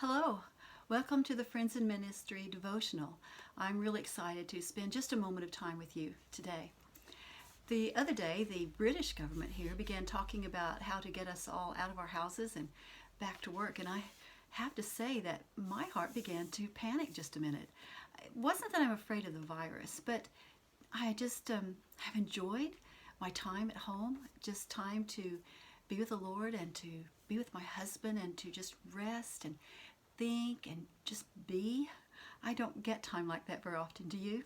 Hello, welcome to the Friends in Ministry devotional. I'm really excited to spend just a moment of time with you today. The other day, the British government here began talking about how to get us all out of our houses and back to work, and I have to say that my heart began to panic just a minute. It wasn't that I'm afraid of the virus, but I just have enjoyed my time at home, just time to be with the Lord and to be with my husband and to just rest and think and just be. I don't get time like that very often, do you?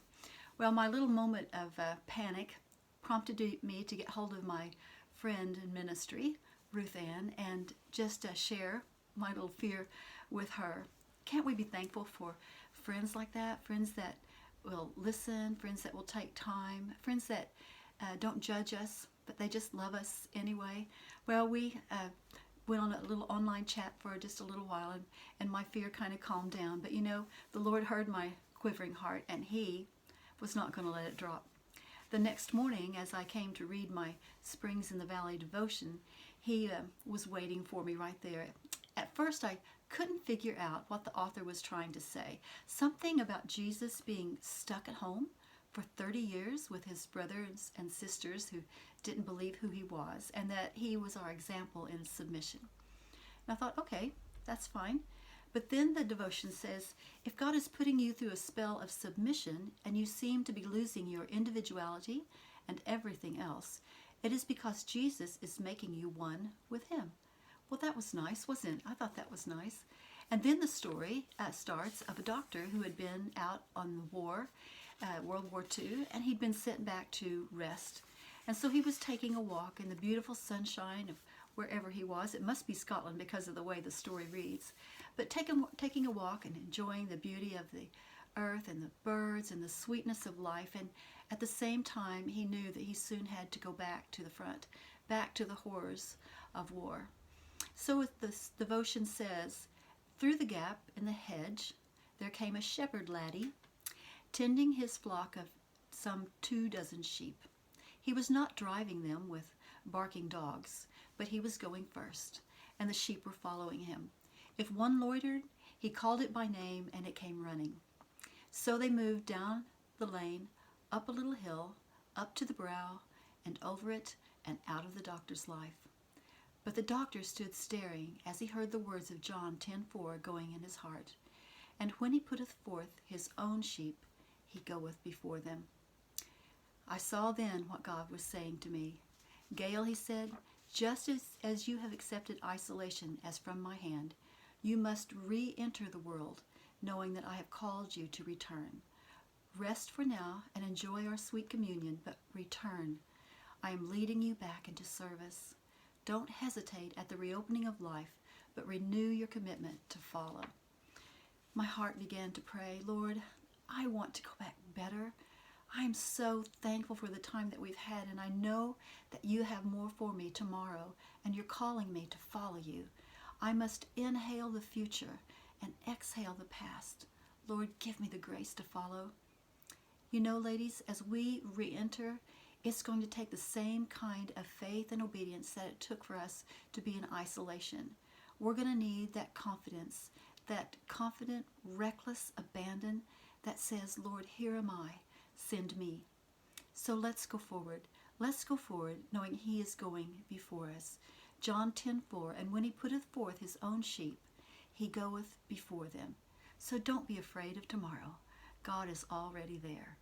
Well, my little moment of panic prompted me to get hold of my friend in ministry, Ruth Ann, and just share my little fear with her. Can't we be thankful for friends like that? Friends that will listen, friends that will take time, friends that don't judge us, but they just love us anyway. Well, we went on a little online chat for just a little while, and my fear kind of calmed down. But you know, the Lord heard my quivering heart, and He was not going to let it drop. The next morning, as I came to read my Springs in the Valley devotion, He was waiting for me right there. At first, I couldn't figure out what the author was trying to say. Something about Jesus being stuck at home for 30 years with his brothers and sisters who didn't believe who he was, and that he was our example in submission. And I thought, okay, that's fine. But then the devotion says, if God is putting you through a spell of submission and you seem to be losing your individuality and everything else, it is because Jesus is making you one with him. Well, that was nice, wasn't it? I thought that was nice. And then the story starts of a doctor who had been out on the war, World War II, and he'd been sent back to rest. And so he was taking a walk in the beautiful sunshine of wherever he was. It must be Scotland because of the way the story reads. But taking a walk and enjoying the beauty of the earth and the birds and the sweetness of life. And at the same time, he knew that he soon had to go back to the front, back to the horrors of war. So this devotion says, through the gap in the hedge, there came a shepherd laddie, tending his flock of some 24 sheep. He was not driving them with barking dogs, but he was going first, and the sheep were following him. If one loitered, he called it by name, and it came running. So they moved down the lane, up a little hill, up to the brow, and over it, and out of the doctor's life. But the doctor stood staring as he heard the words of John 10:4 going in his heart. And when he putteth forth his own sheep, he goeth before them. I saw then what God was saying to me. Gail, he said, just as you have accepted isolation as from my hand, you must re-enter the world, knowing that I have called you to return. Rest for now and enjoy our sweet communion, but return. I am leading you back into service. Don't hesitate at the reopening of life, but renew your commitment to follow. My heart began to pray, Lord, I want to go back better. I am so thankful for the time that we've had, and I know that you have more for me tomorrow, and you're calling me to follow you. I must inhale the future and exhale the past. Lord, give me the grace to follow. You know, ladies, as we re-enter, it's going to take the same kind of faith and obedience that it took for us to be in isolation. We're going to need that confidence, that confident, reckless abandon that says, Lord, here am I, send me. So let's go forward. Let's go forward knowing he is going before us. John 10:4, and when he putteth forth his own sheep, he goeth before them. So don't be afraid of tomorrow. God is already there.